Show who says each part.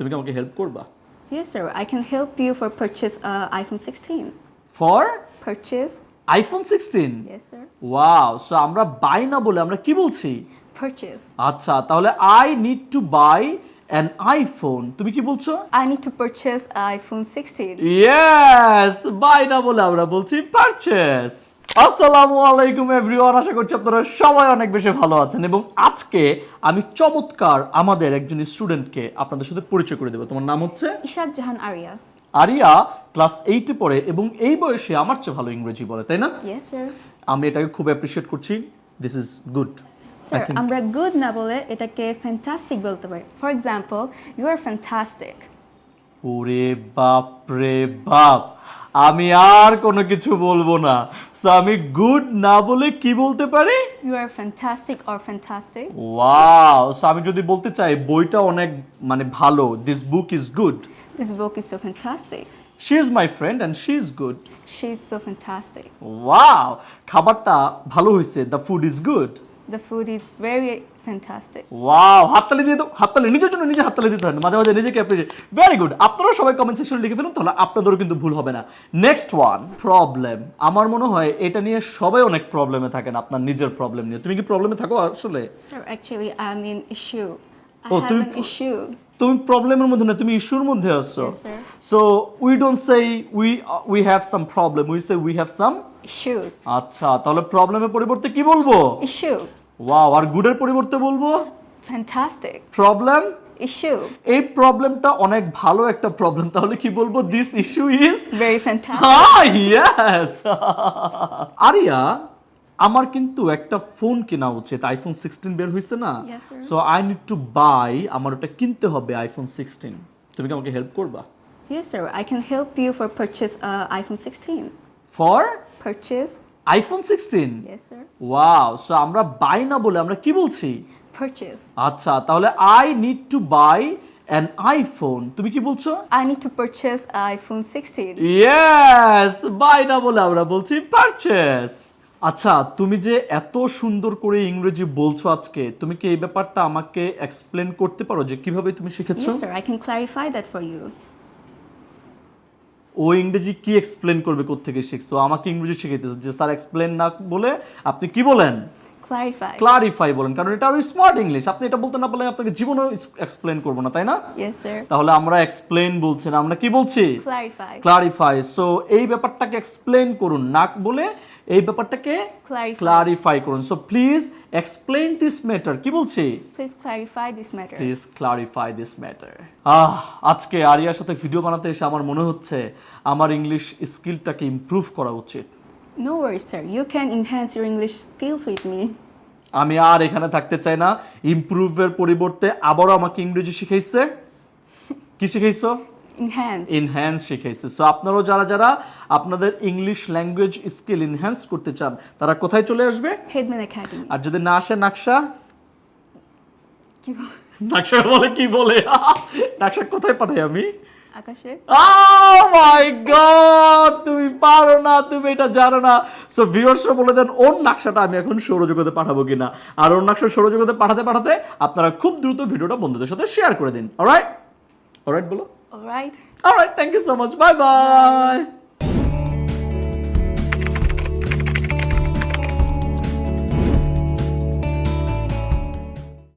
Speaker 1: তুমি কি আমাকে হেল্প করবা?
Speaker 2: Yes, sir. I can help you for purchase iPhone 16.
Speaker 1: For
Speaker 2: Purchase?
Speaker 1: IPhone 16?
Speaker 2: Yes, sir.
Speaker 1: Wow, so আমরা buy না বলে আমরা কি বলছি?
Speaker 2: Purchase.
Speaker 1: আচ্ছা, তাহলে I need to buy an iPhone, তুমি কি বলছো?
Speaker 2: I need to purchase iPhone 16.
Speaker 1: Yes, buy না বলে আমরা বলছি পারচেজ। আসসালামু আলাইকুম এভরিওয়ান, আশা করছি আপনারা সবাই অনেক বেশি ভালো আছেন এবং আজকে আমি চমৎকার আমাদের একজন স্টুডেন্টকে আপনাদের সাথে পরিচয় করে দেব। তোমার নাম হচ্ছে?
Speaker 2: ইশাদ জাহান আরিয়া.
Speaker 1: আরিয়া ক্লাস 8 এ পড়ে এবং এই বয়সে আমার চেয়ে ভালো ইংরেজি বলে, তাই না?
Speaker 2: Yes, sir.
Speaker 1: আমি এটাকে খুব অ্যাপ্রিশিয়েট করছি। This is good.
Speaker 2: Sir, আমরা good না বলে এটাকে fantastic বলতে পারি. For example, you are fantastic.
Speaker 1: ওরে বাপ রে বাপ, আমি আর কোনো কিছু বলবো না। সো আমি গুড না বলে কি বলতে পারি?
Speaker 2: You are fantastic or fantastic.
Speaker 1: Wow, so আমি যদি বলতে চাই বইটা অনেক মানে ভালো, this book is good.
Speaker 2: This book is so fantastic.
Speaker 1: She is my friend and she is good.
Speaker 2: She is so fantastic.
Speaker 1: Wow, খাবারটা ভালো হয়েছে, the food is good.
Speaker 2: The food is very fantastic.
Speaker 1: Wow, হাততালি দিয়ে দাও, হাততালি নিজের জন্য নিজে হাততালি দিতে হয় না, মাঝে মাঝে নিজেকে অ্যাপ্রিশিয়েট। Very good. আপনারা সবাই কমেন্ট সেকশনে লিখে ফেলুন, তাহলে আপনাদেরও কিন্তু ভুল হবে না। Next one, problem. আমার মনে হয় এটা নিয়ে সবাই অনেক প্রবলেমে থাকেন, আপনার নিজের প্রবলেম নিয়ে। তুমি কি প্রবলেমে থাকো আসলে?
Speaker 2: Sir, actually, I'm in issue. I
Speaker 1: Oh,
Speaker 2: have
Speaker 1: তুমি-
Speaker 2: an issue.
Speaker 1: তুমি প্রবলেমের মধ্যে না, তুমি ইস্যুর মধ্যে আছো।
Speaker 2: Yes, sir.
Speaker 1: So we don't say we have some problem, we say we have some.
Speaker 2: Issues.
Speaker 1: আচ্ছা, তাহলে প্রবলেমের পরিবর্তে কি বলবো?
Speaker 2: Issue.
Speaker 1: ওয়াও, আর গুডের পরিবর্তে বলবো
Speaker 2: Fantastic.
Speaker 1: প্রবলেম।
Speaker 2: Issue.
Speaker 1: এই প্রবলেমটা অনেক ভালো একটা প্রবলেম, তাহলে কি বলবো? This issue is
Speaker 2: Very fantastic.
Speaker 1: Yes. আরিয়া, আমার কিন্তু একটা ফোন কেনা উচিত, আইফোন 16 বের হইছে না?
Speaker 2: Yes, sir.
Speaker 1: So I need to buy, আমার ওটা কিনতে হবে আইফোন 16। তুমি কি আমাকে হেল্প করবা?
Speaker 2: Yes, sir. I can help you for purchase iPhone 16.
Speaker 1: For
Speaker 2: Purchase?
Speaker 1: IPhone 16?
Speaker 2: Yes, sir.
Speaker 1: Wow, so আমরা বাই না বলে আমরা কি বলছি?
Speaker 2: Purchase.
Speaker 1: আচ্ছা, তাহলে I need to buy an iPhone, তুমি কি বলছো?
Speaker 2: I need to purchase iPhone 16.
Speaker 1: Yes, buy না বলে আমরা বলছি পারচেজ। আচ্ছা, তুমি যে এত সুন্দর করে ইংরেজি বলছো আজকে, তুমি কি এই ব্যাপারটা আমাকে এক্সপ্লেন করতে পারো যে কিভাবে তুমি শিখেছো?
Speaker 2: Yes, sir. I can clarify that for you.
Speaker 1: ও ইংরেজি কি এক্সপ্লেন করবে, কোত্থেকে শিখছো? আমাকে ইংরেজি শিখাইতেছে যে স্যার এক্সপ্লেন না বলে আপনি কি বলেন?
Speaker 2: Clarify.
Speaker 1: ক্লারিফাই বলেন, কারণ এটা আরো স্মার্ট ইংলিশ। আপনি এটা বলতে না পারলে আপনাকে জীবনেও এক্সপ্লেন করবো না, তাই না?
Speaker 2: Yes, sir.
Speaker 1: তাহলে আমরা এক্সপ্লেন বলছি না, আমরা কি বলছি?
Speaker 2: Clarify.
Speaker 1: ক্লারিফাই। সো এই ব্যাপারটাকে এক্সপ্লেন করুন না বলে এই ব্যাপারটাকে
Speaker 2: Clarify.
Speaker 1: ক্লারিফাই করুন। So please explain this matter, কি বলছি?
Speaker 2: Please clarify this matter.
Speaker 1: Please clarify this matter. আজকে আরিয়ার সাথে ভিডিও বানাতে এসে আমার মনে হচ্ছে আমার ইংলিশ স্কিলটাকে ইমপ্রুভ করা উচিত।
Speaker 2: No worries, sir. You can enhance your English skills with me.
Speaker 1: আমি আর এখানে থাকতে চাই না। ইমপ্রুভের পরিবর্তে আবারও আমাকে ইংরেজি শিখাইছে। কি শিখাইছো?
Speaker 2: Enhance.
Speaker 1: ইনহ্যান্স শিখাইছে। সো আপনারাও যারা যারা আপনাদের ইংলিশ ল্যাঙ্গুয়েজ স্কিল ইনহ্যান্স করতে চান, তারা কোথায় চলে আসবে?
Speaker 2: Headman Academy.
Speaker 1: আর যদি না আসে নাকশা,
Speaker 2: কি বল-
Speaker 1: নাকশা বলে কি বলে? নাকশা কোথায় পাঠাই আমি?
Speaker 2: আকাশে?
Speaker 1: Oh my God, তুমি পারো না, তুমি এটা জানো না। সো ভিউয়ার্সরা বলে দেন ওর নাকশাটা আমি এখন সৌরজগতে পাঠাবো কিনা। আর ওর নকশা সৌরজগতে পাঠাতে পাঠাতে আপনারা খুব দ্রুত ভিডিওটা বন্ধুদের সাথে শেয়ার করে দিন। অলরাইট? অলরাইট বলো।
Speaker 2: All right.
Speaker 1: Alright, thank you so much, bye by.